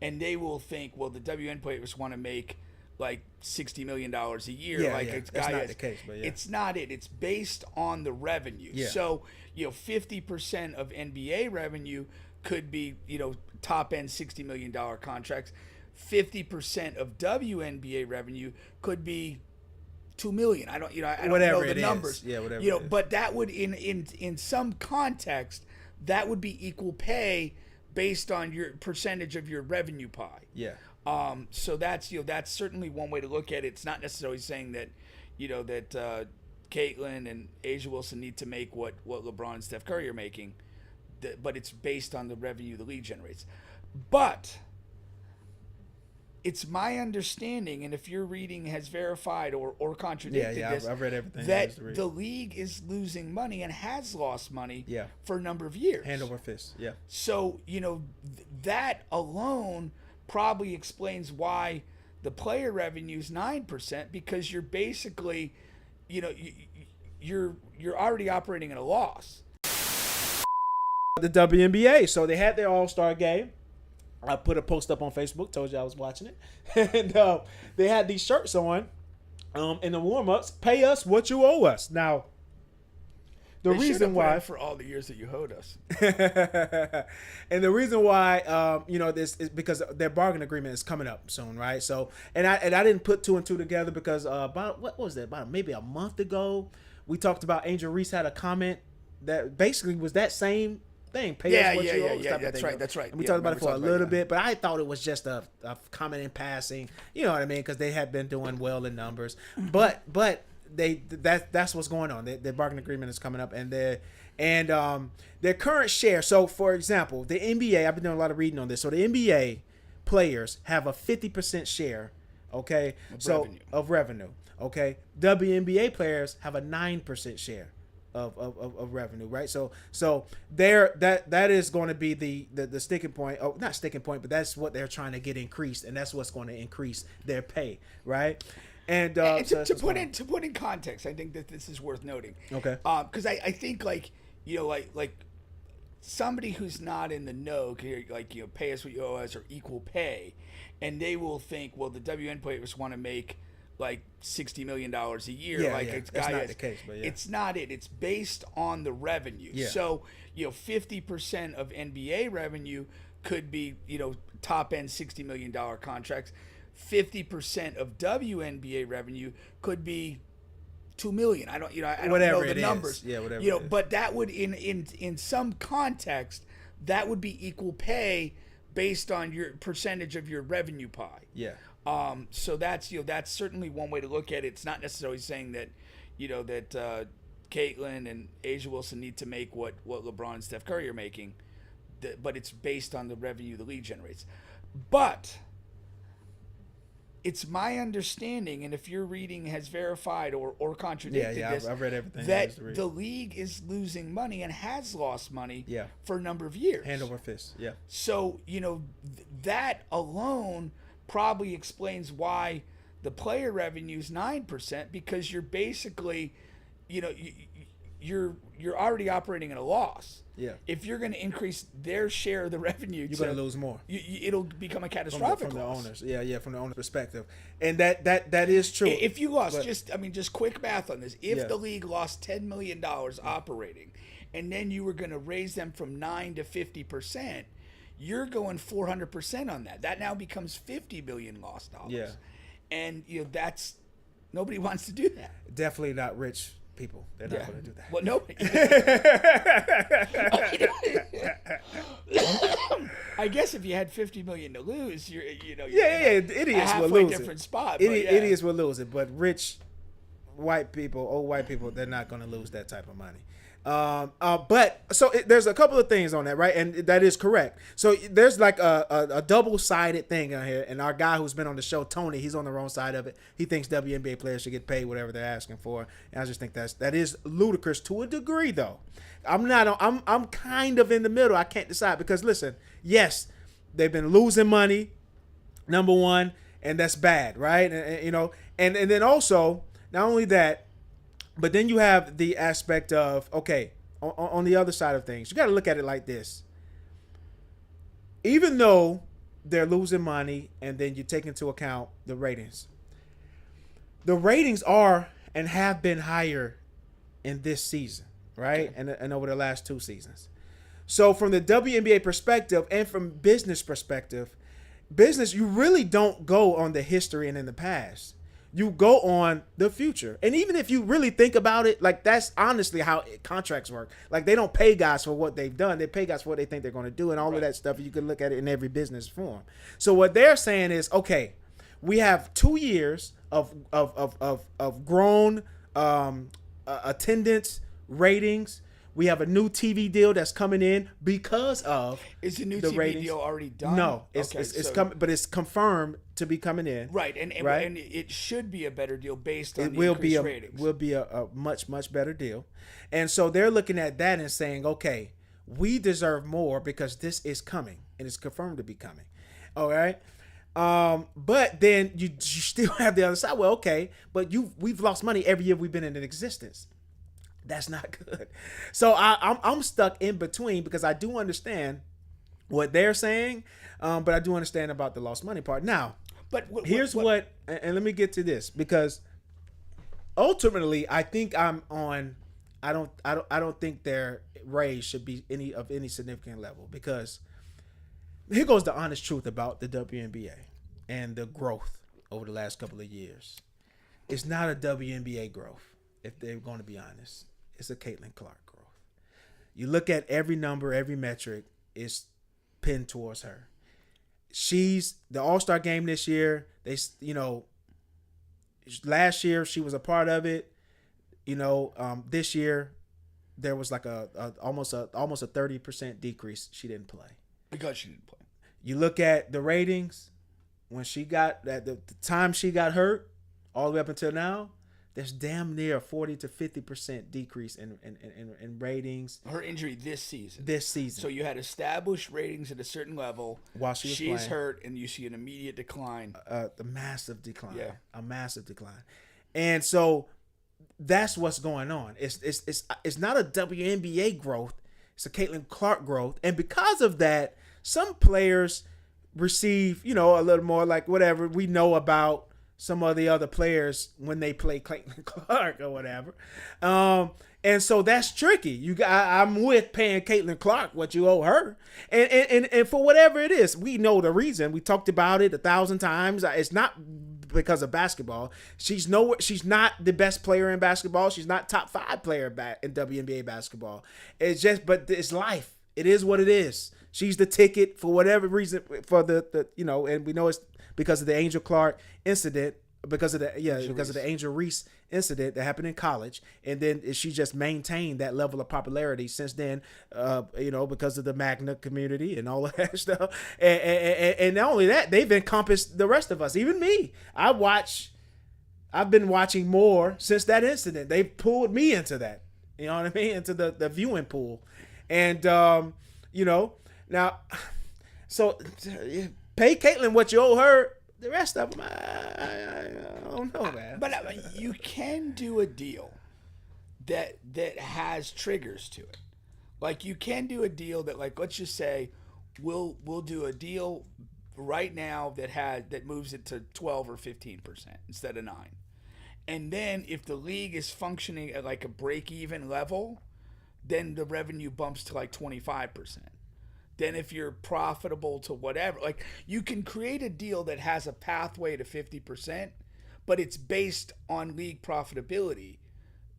and they will think, well, the WN players want to make like $60 million a year. Yeah, like yeah. it's That's not the case, but yeah. It's not it. It's based on the revenue. Yeah. So 50% of NBA revenue could be top end $60 million contracts. 50% of WNBA revenue could be 2 million. I don't Whatever know the it is. numbers. Yeah, whatever it is. But that would in some context that would be equal pay based on your percentage of your revenue pie. Yeah. So that's that's certainly one way to look at it. It's not necessarily saying that Caitlin and Asia Wilson need to make what LeBron and Steph Curry are making, but it's based on the revenue the league generates. But it's my understanding, and if your reading has verified or contradicted this, I've read everything that the league is losing money and has lost money for a number of years. Hand over fist. Yeah. So, that alone probably explains why the player revenue is 9%, because you're basically, you're already operating at a loss. The WNBA. So they had their All-Star game. I put a post up on Facebook, told you I was watching it. And they had these shirts on in the warm-ups. Pay us what you owe us. Now, the reason why for all the years that you owed us. And the reason why this is because their bargain agreement is coming up soon, right? So and I didn't put two and two together because about what was that, about maybe a month ago we talked about Angel Reese had a comment that basically was that same thing. Pay us what you owe us type of thing. That's right. And we talked about it for a little bit, but I thought it was just a comment in passing. You know what I mean? Because they had been doing well in numbers, but that's what's going on. Their bargaining agreement is coming up, and their current share. So, for example, the NBA. I've been doing a lot of reading on this. So the NBA players have a 50% share. Okay, of revenue. Okay, WNBA players have a 9% share of revenue, right? So there that is going to be the sticking point. Oh, not sticking point, but that's what they're trying to get increased, and that's what's going to increase their pay, right? And to put in context, I think that this is worth noting. Okay. Because I think like somebody who's not in the know, pay us what you owe us or equal pay, and they will think, well, the WN players want to make like $60 million a year. That's not the case, but yeah. It's not it. It's based on the revenue. Yeah. So 50% of NBA revenue could be top end $60 million contracts. 50% of WNBA revenue could be 2 million. I don't know the numbers. Yeah, whatever. It is. But that would in some context that would be equal pay based on your percentage of your revenue pie. Yeah. So that's certainly one way to look at it. It's not necessarily saying that Caitlin and Asia Wilson need to make what LeBron and Steph Curry are making, but it's based on the revenue the league generates. But it's my understanding, and if your reading has verified or contradicted this, I've read everything that the league is losing money and has lost money for a number of years. Hand over fist. Yeah. So that alone probably explains why the player revenue is 9%, because you're basically you're already operating at a loss. Yeah. If you're going to increase their share of the revenue, you're going to lose more. It'll become a catastrophic from loss. the owners. Yeah, from the owner's perspective, and that is true. If you lost, just quick math on this. If the league lost $10 million operating, and then you were going to raise them from 9 to 50%, you're going 400% on that. That now becomes $50 billion lost dollars. Yeah. And that's nobody wants to do that. Definitely not rich people. They're not going to do that. Well, nobody. I guess if you had $50 million to lose, you're idiots will lose different spot. Idiots will lose it, but rich white people, old white people, they're not going to lose that type of money. But there's a couple of things on that, right? And that is correct. So there's like a double-sided thing on here. And our guy who's been on the show, Tony, he's on the wrong side of it. He thinks WNBA players should get paid whatever they're asking for. And I just think that is ludicrous to a degree, though. I'm kind of in the middle. I can't decide because listen, yes, they've been losing money, number one, and that's bad, right? And then also not only that. But then you have the aspect of, okay, on the other side of things, you got to look at it like this. Even though they're losing money, and then you take into account the ratings. The ratings are and have been higher in this season, right? Okay. And over the last 2 seasons. So from the WNBA perspective and from business perspective, business, you really don't go on the history and in the past. You go on the future. And even if you really think about it, like that's honestly how contracts work. Like they don't pay guys for what they've done. They pay guys for what they think they're going to do and all of that stuff. You can look at it in every business form. So what they're saying is, okay, we have 2 years of grown attendance, ratings. We have a new TV deal that's coming in because of Is the new the TV ratings. deal already done? No, it's so- coming, but it's confirmed to be coming in. Right, and Right? and it should be a better deal based on It the will be increased a ratings. will be a much better deal, and so they're looking at that and saying, okay, we deserve more because this is coming and it's confirmed to be coming. All right. But then you still have the other side. Well, okay, but we've lost money every year we've been in existence. That's not good. So I'm stuck in between because I do understand what they're saying, but I do understand about the lost money part. Now, But here's what, and let me get to this because ultimately I think I'm on. I don't think their raise should be any significant level because here goes the honest truth about the WNBA and the growth over the last couple of years. It's not a WNBA growth, if they're going to be honest. It's a Caitlin Clark growth. You look at every number, every metric is pinned towards her. She's the All-Star game this year. Last year she was a part of it. This year there was like almost a 30% decrease. She didn't play. because she didn't play. You look at the ratings when she got at the time she got hurt, all the way up until now. There's damn near a 40 to 50% decrease in ratings Her injury this season. this season. So you had established ratings at a certain level. While she was she's playing. hurt, and you see an immediate decline. The massive decline. Yeah. A massive decline. And so that's what's going on. It's not a WNBA growth. It's a Caitlin Clark growth. And because of that, some players receive, a little more like whatever we know about some of the other players when they play Caitlin Clark or whatever. And so that's tricky. I'm with paying Caitlin Clark what you owe her. And for whatever it is, we know the reason. We talked about it 1,000 times. It's not because of basketball. She's not the best player in basketball. She's not top 5 player in WNBA basketball. But it's life. It is what it is. She's the ticket for whatever reason for the and we know it's because of the Angel Clark incident, because of the Angel Reese incident that happened in college, and then she just maintained that level of popularity since then, because of the Magna community and all of that stuff. And not only that, they've encompassed the rest of us, even me. I've been watching more since that incident. They've pulled me into that, you know what I mean, into the viewing pool, and now, so pay Caitlin what you owe her. The rest of them, I don't know, man. But you can do a deal that has triggers to it. Like you can do a deal that, like, let's just say we'll do a deal right now that moves it to 12 or 15% instead of 9. And then if the league is functioning at like a break-even level, then the revenue bumps to like 25%. Then if you're profitable to whatever, like you can create a deal that has a pathway to 50%, but it's based on league profitability,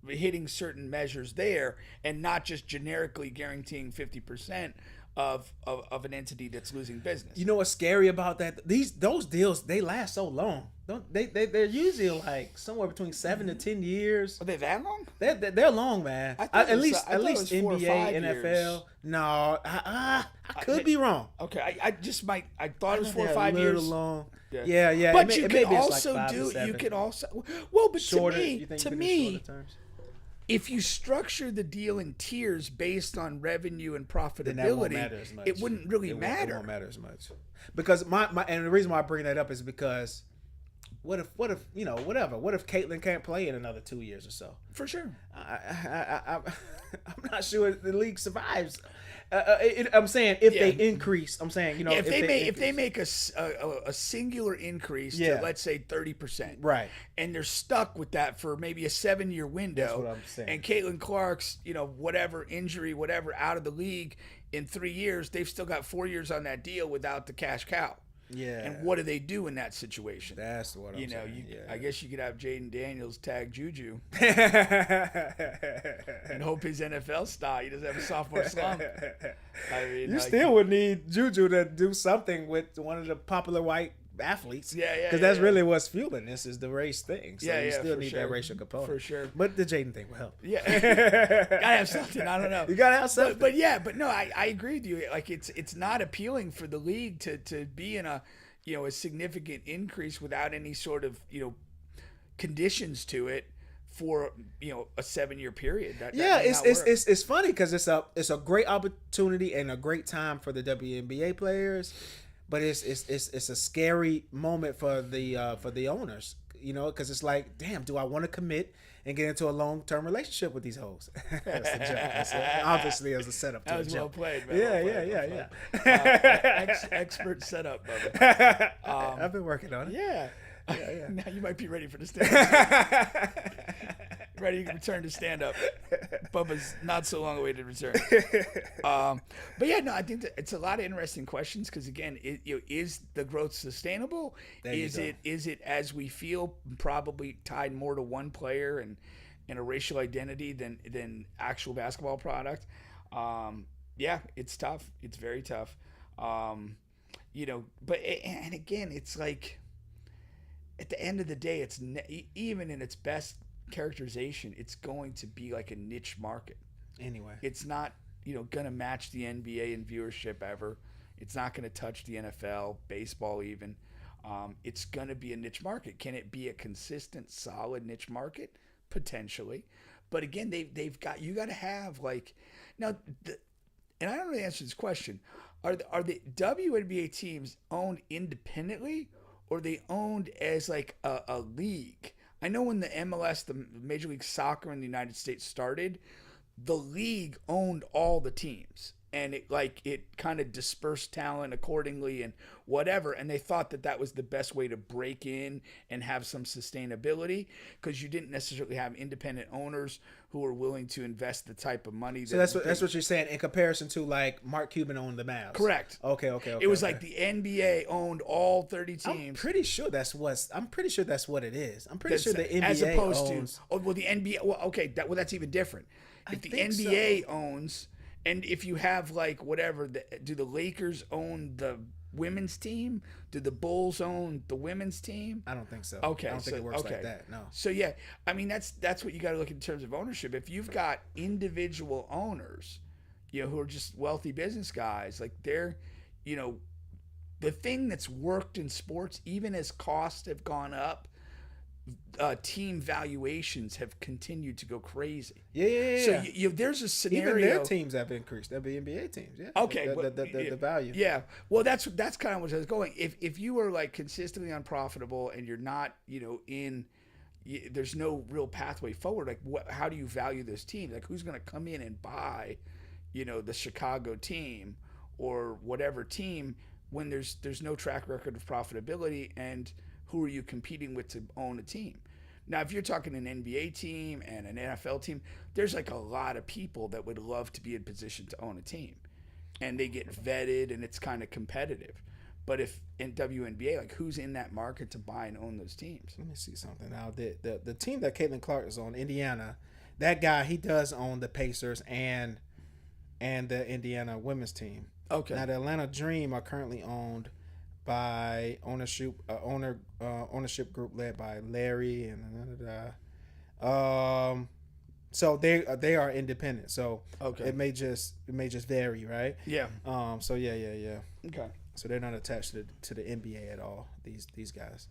hitting certain measures there, and not just generically guaranteeing 50% of an entity that's losing business. You know what's scary about that? Those deals, they last so long. They're usually like somewhere between 7 to 10 years. Are they that long? They're long, man. I thought At it least was 4 or 5 NBA, years. NFL. No, I could be wrong. Okay, I thought it was 4 or They're 5 a little years. long. Yeah. Yeah. But It you maybe can it's like also 5 to do. 7. You can also. Well, but Shorter. to You think me, you can do shorter terms? if you structure the deal in tiers based on revenue and Then that won't profitability, matter as much. it wouldn't really matter. It won't matter as much. Because my and the reason why I bring that up is because what if whatever? What if Caitlin can't play in another 2 years or so? For sure. I'm not sure the league survives. I'm saying if Yeah. they increase. I'm saying if they make a singular increase to, let's say, 30%, right, and they're stuck with that for maybe a 7-year window, that's what I'm saying. and Caitlin Clark's whatever injury, whatever, out of the league in 3 years, they've still got 4 years on that deal without the cash cow. Yeah. And what do they do in that situation? That's what I'm saying. I guess you could have Jaden Daniels tag Juju and hope his NFL style. He doesn't have a sophomore slump. I mean, you still would need Juju to do something with one of the popular white athletes. Yeah. Because that's really what's fueling this is the race thing. So you still need sure. that racial component. For sure. But the Jaden thing will help. Yeah. Gotta have something. I don't know. You gotta have something. But no, I agree with you. Like it's not appealing for the league to be in a a significant increase without any sort of conditions to it for a 7-year period. It's funny because it's a great opportunity and a great time for the WNBA players. But it's a scary moment for the owners, because it's like, damn, do I want to commit and get into a long-term relationship with these hoes? That's a joke. Obviously, as a setup to that was a joke. Well played, man. Yeah. Expert setup, brother. I've been working on it. Yeah. Now you might be ready for the stand-up. Ready to return to stand-up. Bubba's not so long away to return. But yeah, no, I think that it's a lot of interesting questions because, again, is the growth sustainable? Is it as we feel, probably tied more to one player and a racial identity than actual basketball product? Yeah, it's tough. It's very tough. But and again, it's like at the end of the day, it's even in its best characterization, it's going to be like a niche market. Anyway, it's not going to match the NBA in viewership ever. It's not going to touch the NFL, baseball even. It's going to be a niche market. Can it be a consistent, solid niche market? Potentially, but again, you got to have now. And I don't know the answer to this question. Are the WNBA teams owned independently, or are they owned as like a league? I know when the MLS, the Major League Soccer in the United States started, the league owned all the teams, and it kind of dispersed talent accordingly and whatever, and they thought that was the best way to break in and have some sustainability because you didn't necessarily have independent owners who were willing to invest the type of money. So that's what you're saying in comparison to like Mark Cuban owned the Mavs. Correct. Okay. It was like the NBA owned all 30 teams. I'm pretty sure that's what it is. I'm pretty sure the NBA as opposed owns. The NBA. Well, okay, that's even different. If the NBA owns, and if you have do the Lakers own the women's team? Do the Bulls own the women's team? I don't think so. Okay, I don't think it works like that. No. So yeah, I mean that's what you got to look at in terms of ownership. If you've got individual owners, who are just wealthy business guys, like they're, the thing that's worked in sports, even as costs have gone up, team valuations have continued to go crazy. Yeah. So there's a scenario. Even their teams have increased. WNBA teams. Yeah. Okay. The value. Yeah. Well, that's kind of what I was going. If you are consistently unprofitable and you're not, there's no real pathway forward. How do you value this team? Who's going to come in and buy, the Chicago team or whatever team when there's no track record of profitability, and who are you competing with to own a team? Now, if you're talking an NBA team and an NFL team, there's a lot of people that would love to be in position to own a team, and they get vetted and it's kind of competitive. But if in WNBA, who's in that market to buy and own those teams? Let me see something now. The team that Caitlin Clark is on, Indiana, that guy, he does own the Pacers and the Indiana women's team. Okay. Now the Atlanta Dream are currently owned by ownership group led by Larry and so they are independent. So okay. it may just vary, right? Yeah. So yeah. Okay. So they're not attached to the NBA at all. These guys.